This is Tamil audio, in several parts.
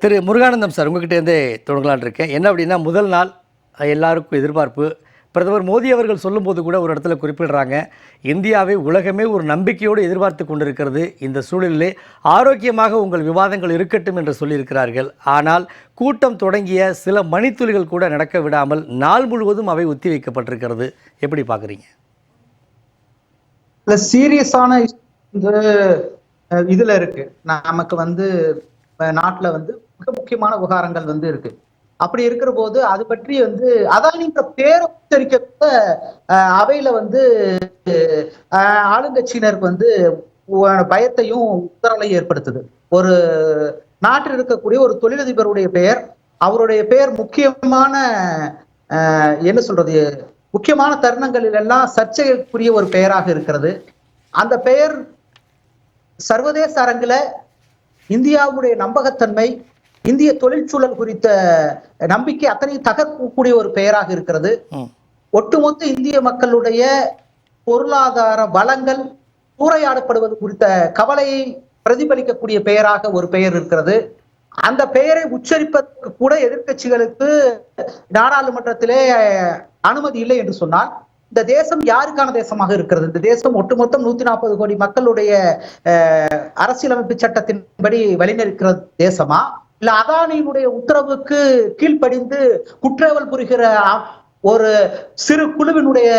திரு முருகானந்தம் சார், உங்ககிட்டேருந்தே தொடங்கலான் இருக்கேன். என்ன அப்படின்னா, முதல் நாள் எல்லாருக்கும் எதிர்பார்ப்பு. பிரதமர் மோடி அவர்கள் சொல்லும்போது கூட ஒரு இடத்துல குறிப்பிடுறாங்க, இந்தியாவை உலகமே ஒரு நம்பிக்கையோடு எதிர்பார்த்து கொண்டிருக்கிறது. இந்த சூழலிலே ஆரோக்கியமாக உங்கள் விவாதங்கள் இருக்கட்டும் என்று சொல்லியிருக்கிறார்கள். ஆனால் கூட்டம் தொடங்கிய சில மணித்துளிகள் கூட நடக்க விடாமல் நாள் முழுவதும் அவை ஒத்தி வைக்கப்பட்டிருக்கிறது. எப்படி பார்க்குறீங்க? சீரியஸான இதுல இருக்கு. நமக்கு நாட்டுல மிக முக்கியமான விவகாரங்கள் இருக்கு. அப்படி இருக்கிற போது அது பற்றி அதானின்ற பேரை உச்சரிக்க கூட அவையில ஆளுங்கட்சியினருக்கு பயத்தையும் உத்தரவையும் ஏற்படுத்துது. ஒரு நாட்டில் இருக்கக்கூடிய ஒரு தொழிலதிபருடைய பெயர், அவருடைய பெயர் முக்கியமான முக்கியமான தருணங்களில் எல்லாம் சர்ச்சைக்குரிய ஒரு பெயராக இருக்கிறது. அந்த பெயர் சர்வதேச அரங்கில இந்தியாவுடைய நம்பகத்தன்மை, இந்திய தொழிற்சூழல் குறித்த நம்பிக்கை அத்தனையும் தகர்க்கக்கூடிய ஒரு பெயராக இருக்கிறது. ஒட்டுமொத்த இந்திய மக்களுடைய பொருளாதார வளங்கள் சூறையாடப்படுவது குறித்த கவலையை பிரதிபலிக்கக்கூடிய பெயராக ஒரு பெயர் இருக்கிறது. அந்த பெயரை உச்சரிப்பதற்கு கூட எதிர்கட்சிகளுக்கு நாடாளுமன்றத்திலே அனுமதி இல்லை என்று சொன்னால், இந்த தேசம் யாருக்கான தேசமாக இருக்கிறது? இந்த தேசம் ஒட்டுமொத்தம் 140 கோடி மக்களுடைய அரசியலமைப்பு சட்டத்தின்படி வழிநடக்கிற தேசமா, இல்ல அதானியினுடைய உத்தரவுக்கு கீழ்ப்படிந்து குற்றவல் புரிகிற ஒரு சிறு குழுவினுடைய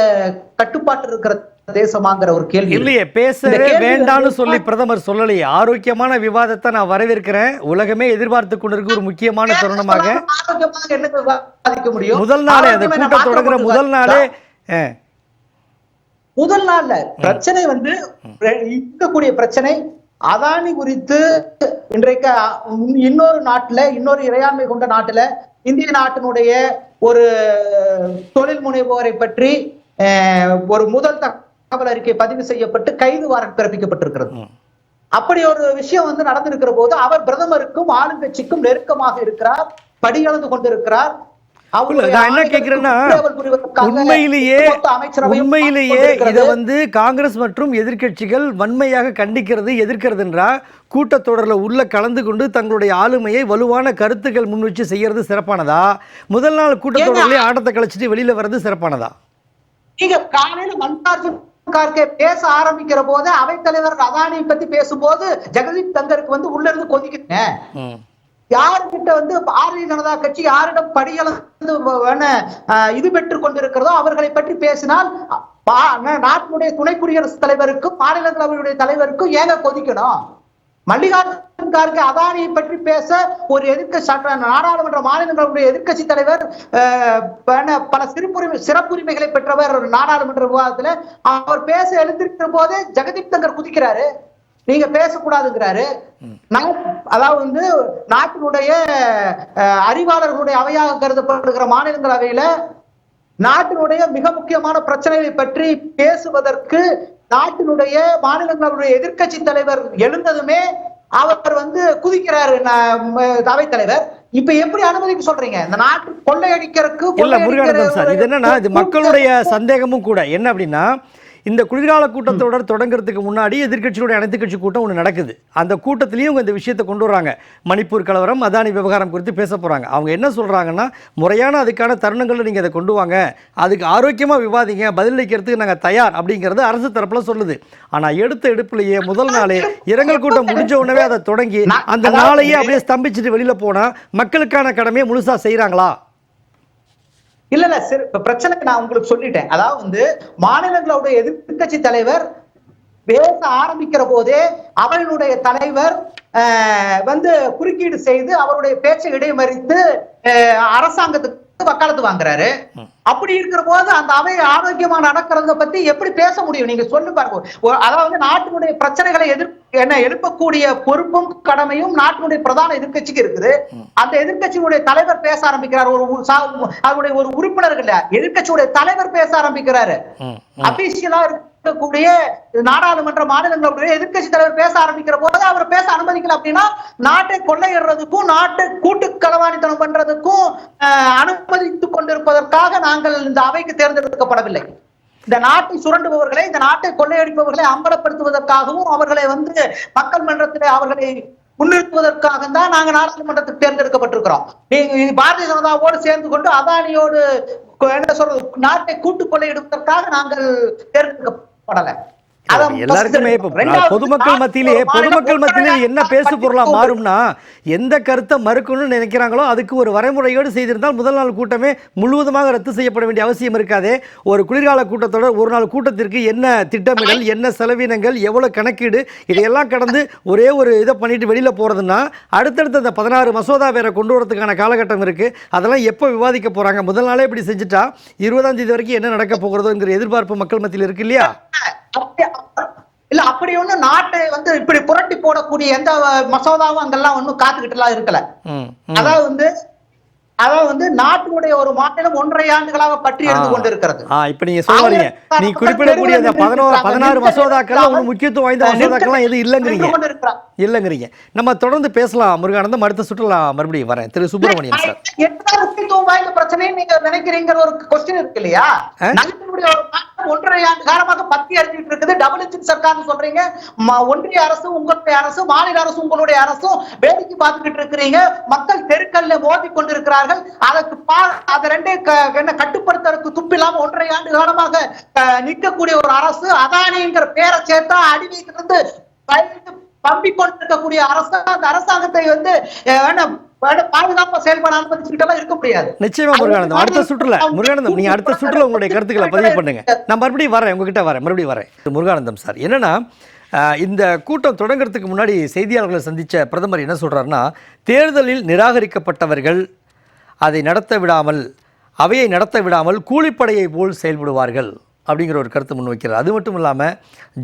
கட்டுப்பாட்டு இருக்கிற தேசமாங்கிற ஒரு கேள்வி இல்லையே. பேசவே வேண்டாம்னு சொல்லி பிரதமர் சொல்லலையே. ஆரோக்கியமான விவாதத்தை நான் வரவேற்கிறேன். உலகமே எதிர்பார்த்து கொண்டிருக்க ஒரு முக்கியமான தருணமாக முதல் நாளே, அந்த கூட்டம் தொடங்குற முதல் நாள்ல பிரச்சனை இருக்கக்கூடிய பிரச்சனை அதானி குறித்து இன்றைக்கு இன்னொரு நாட்டுல, இன்னொரு இறையாண்மை கொண்ட நாட்டுல இந்திய நாட்டினுடைய ஒரு தொழில் முனைவோரை பற்றி ஒரு முதல் தகவல் அறிக்கை பதிவு செய்யப்பட்டு கைது வாரண்ட் பிறப்பிக்கப்பட்டிருக்கிறது. அப்படி ஒரு விஷயம் நடந்திருக்கிற போது அவர் பிரதமருக்கும் ஆளுங்கட்சிக்கும் நெருக்கமாக இருக்கிறார், படிகளந்து கொண்டிருக்கிறார். நான் என்ன கேட்கிறேன்னா, உண்மையிலேயே இதை காங்கிரஸ் மற்றும் எதிர்கட்சிகள் வன்மையாக கண்டிக்கிறது, எதிர்க்கிறதுன்றா கூட்டத்தொடரில் உள்ள கலந்து கொண்டு தங்களுடைய ஆளுமையை வலுவான கருத்துக்கள் முன் வச்சு செய்யறது சிறப்பானதா? முதல் நாள் கூட்டத்தொடரிலே ஆட்டத்தை கழிச்சிட்டு வெளியில வர்றது சிறப்பானதா? நீங்க காலையில மல்லிகார்ஜுன் கார்கே பேச ஆரம்பிக்கிற போது அவைத்தலைவர் அதானியை பத்தி பேசும்போது ஜெகதீப் தங்கருக்கு உள்ள இருந்து கொதிக்கிறேன். யாருக்கிட்ட பாரதிய ஜனதா கட்சி யாரிடம் படிகளந்து இது பெற்றுக் கொண்டிருக்கிறதோ அவர்களை பற்றி பேசினால் நாட்டினுடைய துணை குடியரசுத் தலைவருக்கும் மாநிலங்களவையுடைய தலைவருக்கும் ஏங்க கொதிக்கணும்? மல்லிகார்ஜுன் கார்கே அதானியை பற்றி பேச ஒரு நாடாளுமன்ற மாநிலங்களுடைய எதிர்கட்சி தலைவர், பல சிறப்புரிமைகளை பெற்றவர் நாடாளுமன்ற விவாதத்துல, அவர் பேச எழுந்திருக்கிற போதே ஜெகதீப் தங்கர் குதிக்கிறாரு, நீங்க பேசக்கூடாதுங்கிறாரு. அதாவது நாட்டினுடைய அறிவாளர்களுடைய அவையாக கருதப்படுகிற மாநிலங்களவையில நாட்டினுடைய மிக முக்கியமான பிரச்சனைகளை பற்றி பேசுவதற்கு நாட்டினுடைய மாநிலங்களுடைய எதிர்கட்சி தலைவர் எழுந்ததுமே அவர் குதிக்கிறாரு அவைத்தலைவர். இப்ப எப்படி அனுமதிக்க சொல்றீங்க? இந்த நாட்டு கொள்ளையடிக்கிறதுக்கு இல்ல முருகானந்தம் சார், இது என்னன்னா, இது மக்களுடைய சந்தேகமும் கூட. என்ன அப்படின்னா, இந்த குளிர்கால கூட்டத்தொடர் தொடங்குறதுக்கு முன்னாடி எதிர்கட்சியுடைய அனைத்து கட்சி கூட்டம் ஒன்று நடக்குது. அந்த கூட்டத்திலையும் இந்த விஷயத்தை கொண்டு வர்றாங்க. மணிப்பூர் கலவரம், அதானி விவகாரம் குறித்து பேச போகிறாங்க. அவங்க என்ன சொல்கிறாங்கன்னா, முறையான அதுக்கான தருணங்களில் நீங்கள் அதை கொண்டு வாங்க, அதுக்கு ஆரோக்கியமாக விவாதிங்க, பதிலளிக்கிறதுக்கு நாங்கள் தயார் அப்படிங்கிறது அரசு தரப்பில் சொல்லுது. ஆனால் எடுத்த எடுப்புலையே முதல் நாளே இரங்கல் கூட்டம் முடிஞ்ச உடனே அதை தொடங்கி அந்த நாளையே அப்படியே ஸ்தம்பிச்சுட்டு வெளியில் போனால் மக்களுக்கான கடமையை முழுசாக செய்கிறாங்களா? இல்ல பிரச்சனை நான் உங்களுக்கு சொல்லிட்டேன். அதாவது மாநிலங்களுடைய எதிர்கட்சி தலைவர் பேச ஆரம்பிக்கிற போதே அவர்களுடைய தலைவர் குறுக்கீடு செய்து அவருடைய பேச்சை இடைமறித்து அரசாங்கத்துக்கு வக்காலத்து வாங்குறாரு. அப்படி இருக்கிற போது அந்த அவை ஆரோக்கியமா நடக்கிறத பத்தி எப்படி பேச முடியும்? நீங்க சொல்லு பாருங்க. அதாவது நாட்டினுடைய பிரச்சனைகளை எழுப்பக்கூடிய பொறுப்பும் கடமையும் நாட்டினுடைய பிரதான எதிர்கட்சிக்கு இருக்குது. அந்த எதிர்கட்சியுடைய தலைவர் பேச ஆரம்பிக்கிறார். அவருடைய ஒரு உறுப்பினர்கள் எதிர்கட்சியுடைய தலைவர் பேச ஆரம்பிக்கிறாரு. அபிஷியலா இருக்கக்கூடிய நாடாளுமன்ற மாநிலங்களுடைய எதிர்கட்சி தலைவர் பேச ஆரம்பிக்கிற போது அவர் பேச அனுமதிக்கல அப்படின்னா நாட்டை கொள்ளையிடுறதுக்கும் நாட்டை கூட்டு களவாணித்தனம் பண்றதுக்கும் அனுமதித்துக் கொண்டிருப்பதற்காக நாங்கள் இந்த அவைக்கு தேர்ந்தெடுக்கப்படவில்லை. இந்த நாட்டை சுரண்டுபவர்களை, இந்த நாட்டை கொள்ளையடிப்பவர்களை அம்பலப்படுத்துவதற்காகவும் அவர்களை மக்கள் மன்றத்திலே அவர்களை முன்னிறுத்துவதற்காக தான் நாங்க நாடாளுமன்றத்துக்கு தேர்ந்தெடுக்கப்பட்டிருக்கிறோம். நீங்க பாரதிய ஜனதாவோடு சேர்ந்து கொண்டு அதானியோடு என்ன சொல்றது நாட்டை கூட்டு கொள்ளையிடுவதற்காக நாங்கள் தேர்ந்தெடுக்கப்படல. எல்லாருக்குமே பொதுமக்கள் மத்தியிலே என்ன பேசு பொருளா மாறும்னா, எந்த கருத்தை மறுக்கணும்னு நினைக்கிறாங்களோ அதுக்கு ஒரு வரைமுறையோடு செய்திருந்தால் முதல் நாள் கூட்டமே முழுவதுமாக ரத்து செய்யப்பட வேண்டிய அவசியம் இருக்காதே. ஒரு குளிர்கால கூட்டத்தோட ஒரு நாள் கூட்டத்திற்கு என்ன திட்டமிடல், என்ன செலவினங்கள், எவ்வளவு கணக்கீடு, இதையெல்லாம் கடந்து ஒரே ஒரு இதை பண்ணிட்டு வெளியில போறதுன்னா அடுத்தடுத்த அந்த 16 மசோதா வேற கொண்டு வரதுக்கான காலகட்டம் இருக்கு. அதெல்லாம் எப்போ விவாதிக்க போறாங்க? முதல் நாளே இப்படி செஞ்சுட்டா 20ஆம் தேதி வரைக்கும் என்ன நடக்க போகிறதோங்கிற எதிர்பார்ப்பு மக்கள் மத்தியில் இருக்கு இல்லையா? இல்ல அப்படி ஒண்ணு நாட்டை இப்படி புரட்டி போடக்கூடிய எந்த மசோதாவும் அங்கெல்லாம் ஒண்ணும் காத்துக்கிட்டு எல்லாம் இருக்கல. அதாவது நாட்டினுடைய ஒரு மாநிலம் 1.5 ஆண்டுகளாக பற்றி இருந்து கொண்டிருக்கிறது. இப்ப நீங்க சொல்றீங்க, நீ குறிப்பிடக்கூடிய 16 மசோதாக்கள் ஒரு முக்கியத்துவம் வாய்ந்த மசோதாக்கள்லாம் எது இல்லைங்கிறீங்க. நம்ம தொடர்ந்து பேசலாம் முருகானந்தம். அடுத்த சுற்றலாம் மறுபடியும் வரேன். திரு சுப்பிரமணியன் சார், என்ன முக்கியத்துவம் வாய்ந்த பிரச்சனை நீங்க நினைக்கிறீங்க? ஒரு கொஸ்டின் இருக்கு இல்லையா? நாட்டினுடைய ஒரு மாநிலம் 1.5 ஆண்டு காலமாக பத்தி அறிஞ்சிட்டு இருக்குது. டபுள் இன்ஜின் சர்க்கார்னு சொல்றீங்க. ஒன்றிய அரசு உங்களுடைய அரசு, மாநில அரசு உங்களுடைய அரசும் வேடிக்கை பார்த்துக்கிட்டு இருக்கிறீங்க. மக்கள் தெருக்கல்ல மோதி கொண்டிருக்கிறார்கள். அதை ரெண்டே கட்டுப்படுத்துறதுக்கு துப்பில்லாம 1.5 ஆண்டு காலமாக நிற்கக்கூடிய ஒரு அரசு, அதானிங்கிற பேரை சேர்த்தா அடிமையிலிருந்து பம்பிக் கொண்டிருக்கக்கூடிய அரசு, அந்த அரசாங்கத்தை பாதுகாப்பா செயல்பட அனுமதிச்சுக்கிட்டெல்லாம் இருக்க முடியாது. நிச்சயமா முருகானந்தம், அடுத்த சுற்றுல முருகானந்தம் நீங்க அடுத்த சுற்றுல உங்களுடைய கருத்துக்களை பதிவு பண்ணுங்க. நான் மறுபடியும் வரேன், உங்ககிட்ட மறுபடியும் வரேன். முருகானந்தம் சார், என்னன்னா இந்த கூட்டம் தொடங்குறதுக்கு முன்னாடி செய்தியாளர்களை சந்திச்ச பிரதமர் என்ன சொல்றாருன்னா, தேர்தலில் நிராகரிக்கப்பட்டவர்கள் அதை நடத்த விடாமல், அவையை நடத்த விடாமல் கூலிப்படையை போல் செயல்படுவார்கள் அப்படிங்கிற ஒரு கருத்து முன்வைக்கிறார். அது மட்டும் இல்லாமல்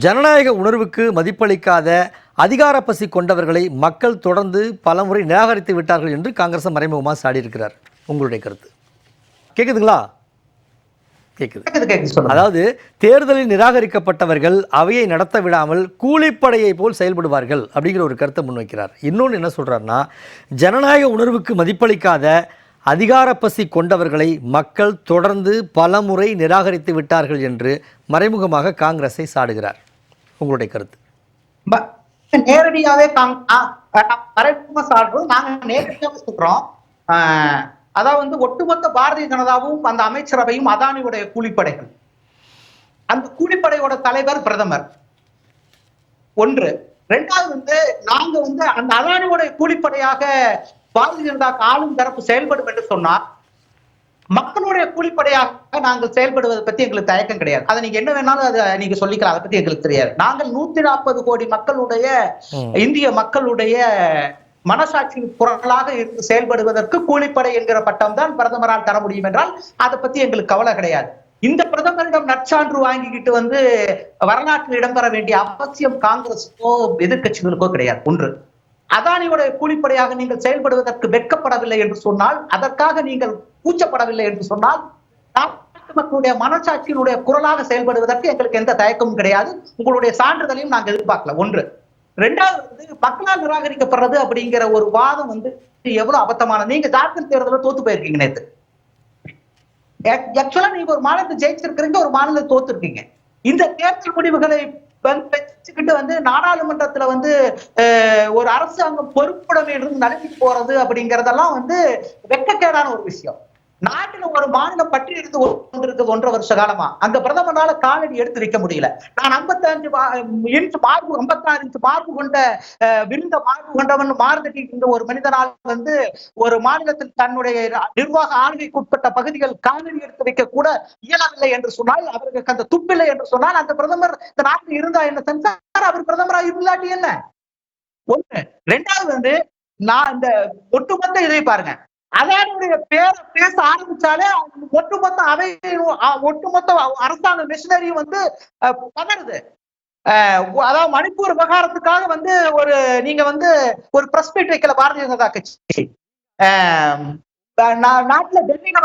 ஜனநாயக உணர்வுக்கு மதிப்பளிக்காத அதிகார பசி கொண்டவர்களை மக்கள் தொடர்ந்து பலமுறை நிராகரித்து விட்டார்கள் என்று காங்கிரஸ் மறைமுகமாக சாடி இருக்கிறார். உங்களுடைய கருத்து கேட்குதுங்களா? கேட்குது. அதாவது தேர்தலில் நிராகரிக்கப்பட்டவர்கள் அவையை நடத்த விடாமல் கூலிப்படையை போல் செயல்படுவார்கள் அப்படிங்கிற ஒரு கருத்தை முன்வைக்கிறார். இன்னொன்று என்ன சொல்றாருன்னா, ஜனநாயக உணர்வுக்கு மதிப்பளிக்காத அதிகார பசி கொண்டவர்களை மக்கள் தொடர்ந்து பலமுறை நிராகரித்து விட்டார்கள் என்று மறைமுகமாக காங்கிரஸை சாடுகிறார். உங்களுடைய கருத்து? நேரடியாவே சாடுறோம், நாங்க நேரடியாக சொல்றோம். அதாவது ஒட்டுமொத்த பாரதிய ஜனதாவும் அந்த அமைச்சரவையும் அதானியுடைய கூலிப்படைகள். அந்த கூலிப்படையோட தலைவர் பிரதமர் ஒன்று. ரெண்டாவது நாங்க அந்த அதானியோட கூலிப்படையாக பாரதிய ஜனதா ஆளும் தரப்பு செயல்படும் என்று சொன்னார். மக்களுடைய கூலிப்படையாக நாங்கள் செயல்படுவதை பத்தி எங்களுக்கு தயக்கம் கிடையாது. அதை நீங்க என்ன வேணாலும் அதை நீங்க சொல்லிக்கலாம், அதை பத்தி எங்களுக்கு தெரியாது. நாங்கள் 140 கோடி மக்களுடைய, இந்திய மக்களுடைய மனசாட்சி குரலாக இருந்து செயல்படுவதற்கு கூலிப்படை என்கிற பட்டம் தான் பிரதமரால் தர முடியும் என்றால் அதை பத்தி எங்களுக்கு கவலை கிடையாது. இந்த பிரதமரிடம் நற்சான்று வாங்கிக்கிட்டு வரலாற்றில் இடம்பெற வேண்டிய அவசியம் காங்கிரஸோ எதிர்கட்சிகளுக்கோ கிடையாது. ஒன்று, அதானியோட கூலிப்படையாக நீங்கள் செயல்படுவதற்கு வெட்கப்படவில்லை என்று சொன்னால், அதற்காக நீங்கள் கூச்சப்படவில்லை என்று சொன்னால், நாட்டு மக்களுடைய மனசாட்சியினுடைய குரலாக செயல்படுவதற்கு எங்களுக்கு எந்த தயக்கமும் கிடையாது. உங்களுடைய சான்றிதழையும் நாங்கள் எதிர்பார்க்கல. ஒன்று. ரெண்டாவது, மக்களால் நிராகரிக்கப்படுறது அப்படிங்கிற ஒரு வாதம் எவ்வளவு அபத்தமான. நீங்க ஜார்க்கண்ட் தேர்தலில் தோத்து போயிருக்கீங்க நேற்று. ஆக்சுவலா நீங்க ஒரு மாநிலத்தை ஜெயிச்சிருக்கிறீங்க, ஒரு மாநிலத்தை தோத்து இருக்கீங்க. இந்த தேர்தல் முடிவுகளை வச்சுக்கிட்டு நாடாளுமன்றத்துல ஒரு அரசாங்கம் பொறுப்புடைமை இருந்து நடத்தி போறது அப்படிங்கறதெல்லாம் வெட்கக்கேடான ஒரு விஷயம். நாட்டில் ஒரு மாநிலம் பற்றி இருந்து கொண்டிருக்கிறது 1.5 வருஷ காலமா. அந்த பிரதமரால காலடி எடுத்து வைக்க முடியல. நான் 56 இன்ச் மார்பு கொண்ட விருந்த மார்பு கொண்டவன் மாறுதட்டிட்டு இருந்த ஒரு மனிதனால் ஒரு மாநிலத்தில் தன்னுடைய நிர்வாக ஆளுகைக்கு உட்பட்ட பகுதிகள் காலடி எடுத்து வைக்க கூட இயலவில்லை என்று சொன்னால், அவருக்கு அந்த துப்பில்லை என்று சொன்னால், அந்த பிரதமர் இந்த நாட்டில் இருந்தா என்ன சென்சார், அவர் பிரதமராக இல்லாட்டி என்ன? ஒண்ணு. ரெண்டாவது நான் இந்த ஒட்டுமொத்த இதை பாருங்க, அதானுடைய பேரை பேச ஆரம்பிச்சாலே ஒட்டுமொத்த ஒட்டுமொத்த அரசாங்க மிஷினரி பதறுது. அதாவது மணிப்பூர் விவகாரத்துக்காக ஒரு நீங்க ஒரு பிரஸ் மீட் வைக்கல பாரதிய ஜனதா கட்சி. நாட்டுல டெல்லியில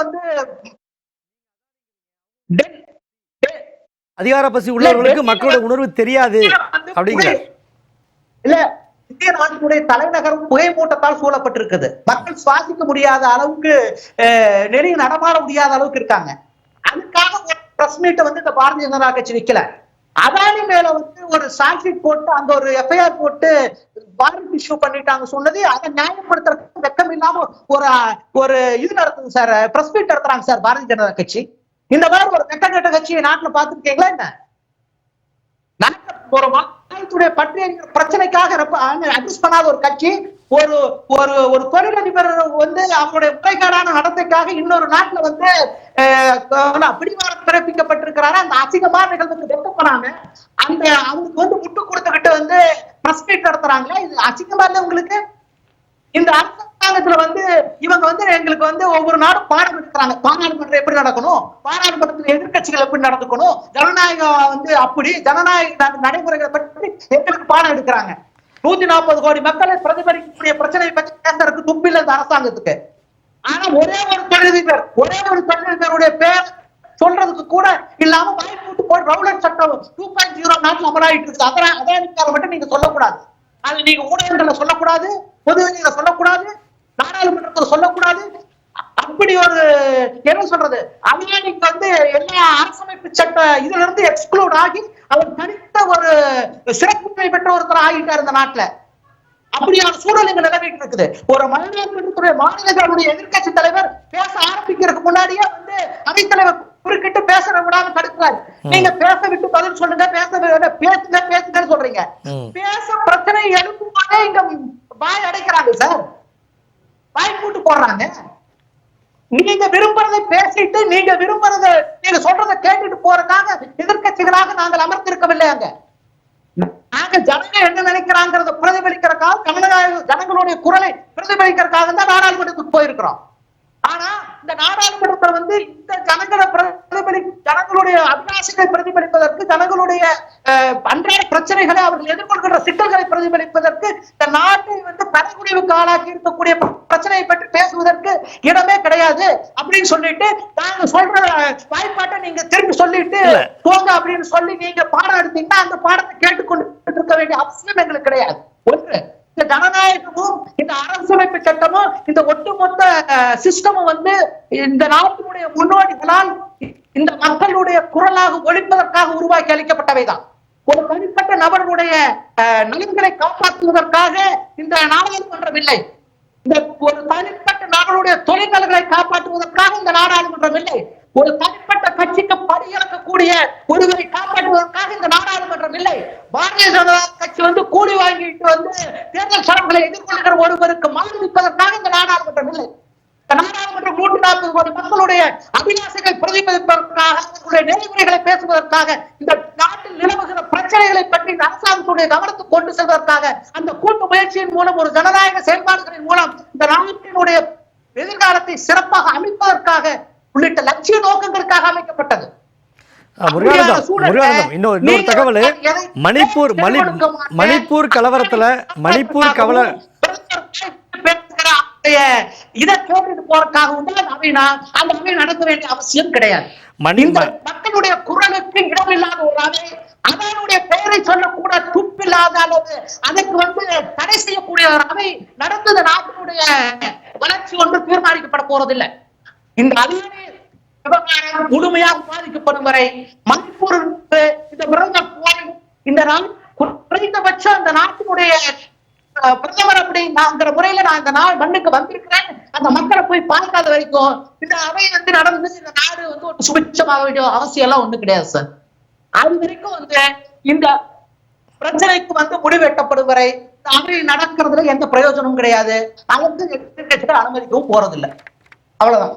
அதிகார பசி உள்ளவர்களுக்கு மக்களோட உணர்வு தெரியாது அப்படிங்கிற இல்ல. இந்திய நாட்டினுடைய தலைநகரம் புகை மூட்டத்தால் சூழப்பட்டிருக்குது. மக்கள் சுவாசிக்க முடியாத அளவுக்கு, நெருங்கி நடமாட முடியாத அளவுக்கு இருக்காங்க. அதுக்காக ஒரு பிரஸ் மீட்டை இந்த பாரதிய ஜனதா கட்சி வைக்கல. அதானி மேல வந்து ஒரு சார்ஜ் போட்டு அங்க ஒரு எஃப்ஐஆர் போட்டு வாரண்ட் இஷ்யூ பண்ணிட்டாங்க சொன்னது அதை நியாயப்படுத்துறதுக்கு வெக்கம் இல்லாம ஒரு ஒரு இது நடத்துது சார், பிரஸ் மீட் நடத்துறாங்க சார் பாரதிய ஜனதா கட்சி. இந்த மாதிரி ஒரு வெக்க கெட்ட கட்சியை நாட்டுல பாத்துருக்கீங்களா என்ன? ஒரு மாநிலத்துடைய பற்றிய பிரச்சனைக்காக அட்ரஸ் பண்ணாத ஒரு கட்சி, ஒரு ஒரு ஒரு தொழிலதிபர் வந்து அவருடைய முறைகேடான நடத்தைக்காக இன்னொரு நாட்டுல வந்து பிடிவாரம் பிறப்பிக்கப்பட்டிருக்கிறாரு. அந்த அசிங்கமான நிகழ்வுக்கு வெட்டப்படாம அந்த அவங்களுக்கு வந்து முட்டு கொடுத்துக்கிட்டு வந்து பிரஸ் மீட் நடத்துறாங்களே, இது அசிங்கமா இல்ல உங்களுக்கு? இந்த அரசாங்கத்துல வந்து இவங்க வந்து எங்களுக்கு வந்து ஒவ்வொரு நாடும் பாடம் எடுக்கிறாங்க. பாராளுமன்றம் எப்படி நடக்கணும், பாராளுமன்றத்தில் எதிர்கட்சிகள் எப்படி நடந்துக்கணும், ஜனநாயகம் வந்து அப்படி ஜனநாயக நடைமுறைகளை பற்றி எங்களுக்கு பாடம் எடுக்கிறாங்க. 140 கோடி மக்களை பிரதிபலிக்கக்கூடிய பிரச்சனையை பற்றி பேசுறதுக்கு துப்பில்லை இந்த அரசாங்கத்துக்கு. ஆனா ஒரே ஒரு தொழிலதிபருடைய பேர் சொல்றதுக்கு கூட இல்லாம வாய்ப்பு போட்டு ரவுலட் சட்டம் 2.0 நாட்டில் அமலாயிட்டு இருக்கு. அதானிக்காக மட்டும் நீங்க சொல்லக்கூடாது, அது நீங்க ஊடகங்கள்ல சொல்லக்கூடாது, பொதுவெளியில சொல்லக்கூடாது, நாடாளுமன்றத்தில் சொல்லக்கூடாது. அப்படி ஒரு என்ன சொல்றது, அதானிக்கு வந்து எல்லா அரசமைப்பு சட்ட இதுல இருந்து எக்ஸ்க்ளூட் ஆகி அவர் தனித்த ஒரு சிறப்புரிமை பெற்ற ஒருத்தர் ஆகிட்டார் இந்த நாட்டுல. அப்படியான சூழல் இங்க நிலவிட்டு இருக்குது. ஒரு மாநிலங்களுடைய எதிர்கட்சி தலைவர் பேச ஆரம்பிக்கிறதுக்கு முன்னாடியே வந்து அவைத்தலைவர் குறுக்கிட்டு பேச விடாம தடுக்கிறாரு. நீங்க பேச விட்டு பதில் சொல்லுங்க, பேசுங்கன்னு சொல்றீங்க. பேச பிரச்சனை எழுப்பும் போதே இங்க வாய் அடைக்கிறாங்க சார், வாய் கூட்டு போடுறாங்க. நீங்க விரும்புறதை பேசிட்டு நீங்க விரும்புறத நீங்க சொல்றதை கேட்டுட்டு போறதுக்காக எதிர்கட்சிகளாக நாங்கள் அமர்ந்திருக்கவில்லை. அங்க நாங்க ஜனங்க என்ன நினைக்கிறாங்கிறத பிரதிபலிக்கிறதுக்காக, ஜனங்களுடைய குரலை பிரதிபலிக்கிறதுக்காக தான் நாடாளுமன்றத்துக்கு போயிருக்கிறோம். ஆனா இந்த நாடாளுமன்றத்தை வந்து இந்த ஜனங்களுடைய அபிலாஷைகளை பிரதிபலிப்பதற்கு, ஜனங்களுடைய அன்றாட பிரச்சனைகளை அவர்கள் எதிர்கொள்கின்ற சிக்கல்களை பிரதிபலிப்பதற்கு, இந்த நாட்டை வந்து பணக்குடிவுக்கு ஆளாக்கி இருக்கக்கூடிய பிரச்சனையை பற்றி பேசுவதற்கு இடமே கிடையாது அப்படின்னு சொல்லிட்டு நாங்க சொல்ற வாய்ப்பாட்டை நீங்க திரும்பி சொல்லிட்டு போங்க அப்படின்னு சொல்லி நீங்க பாடம் எடுத்தீங்கன்னா அந்த பாடத்தை கேட்டுக்கொண்டு இருக்க வேண்டிய அவசியம் எங்களுக்கு கிடையாது. ஒன்று, இந்த ஜனநாயகமும் இந்த அரசமைப்பு சட்டமும் இந்த ஒட்டுமொத்த சிஸ்டமும் வந்து இந்த நாட்டினுடைய முன்னோடிகளால் இந்த மக்களுடைய குரலாக ஒழிப்பதற்காக உருவாக்கி அளிக்கப்பட்டவைதான். ஒரு தனிப்பட்ட நபர்களுடைய நலன்களை காப்பாற்றுவதற்காக இந்த நாடாளுமன்றம் இல்லை. இந்த ஒரு தனிப்பட்ட நபர்களுடைய தொழில்நலன்களை காப்பாற்றுவதற்காக இந்த நாடாளுமன்றம் இல்லை. ஒரு தனிப்பட்ட கட்சிக்கு படியிறக்கக்கூடிய ஒருவரை காப்பாற்றுவதற்காக இந்த நாடாளுமன்றம் இல்லை. பாரதிய ஜனதா கட்சி வந்து கூலி வாங்கிட்டு வந்து தேர்தல் செலவுகளை எதிர்கொள்கிற ஒருவருக்கு மாறுவிப்பதற்காக இந்த நாடாளுமன்றம் இல்லை. இந்த நாடாளுமன்றம் 140 கோடி மக்களுடைய அபிலாஷைகளை பிரதிபலிப்பதற்காக, அவர்களுடைய நெறிமுறைகளை பேசுவதற்காக, இந்த நாட்டில் நிலவுகிற பிரச்சனைகளை பற்றி இந்த அரசாங்கத்துடைய கவனத்துக்கு கொண்டு செல்வதற்காக, அந்த கூட்டு முயற்சியின் மூலம் ஒரு ஜனநாயக செயல்பாடுகளின் மூலம் இந்த நாட்டினுடைய எதிர்காலத்தை சிறப்பாக அமைப்பதற்காக உள்ளிட்ட லட்சிய நோக்கங்களுக்காக அமைக்கப்பட்டது. முருகானந்தம், இன்னொரு தகவல், மணிப்பூர் கலவரத்துல இதை கேட்டுட்டு போறதுக்காக அந்த அவை நடத்த வேண்டிய அவசியம் கிடையாது. மக்களுடைய குரலுக்கு இடமில்லாத ஒரு அவை, அதனுடைய பெயரை சொல்லக்கூட துப்பில்லாத அளவு அதற்கு வந்து தடை செய்யக்கூடிய ஒரு அவை நடந்தது நாட்டினுடைய வளர்ச்சி ஒன்று தீர்மானிக்கப்பட போறதில்லை. இந்த அதிகாரி விவகாரம் முழுமையாக பாதிக்கப்படும் வரை மணிப்பூர் இந்த நாள் குறைந்தபட்சம் இந்த நாட்டினுடைய பிரதமர் அப்படிங்கிற முறையில நான் இந்த நாள் மண்ணுக்கு வந்திருக்கிறேன், அந்த மக்களை போய் பார்க்காத வரைக்கும் இந்த அவை வந்து நடந்து இந்த நாடு வந்து ஒரு சுபிட்சமாக வேண்டிய அவசியம் எல்லாம் ஒண்ணு கிடையாது சார். அது வரைக்கும் வந்து இந்த பிரச்சனைக்கு வந்து முடிவெட்டப்படும் வரை இந்த அவை நடக்கிறதுல எந்த பிரயோஜனமும் கிடையாது. அதற்கு எதிர்க்கட்சிகள் அனுமதிக்கவும் போறதில்லை. அவ்வளவுதான்.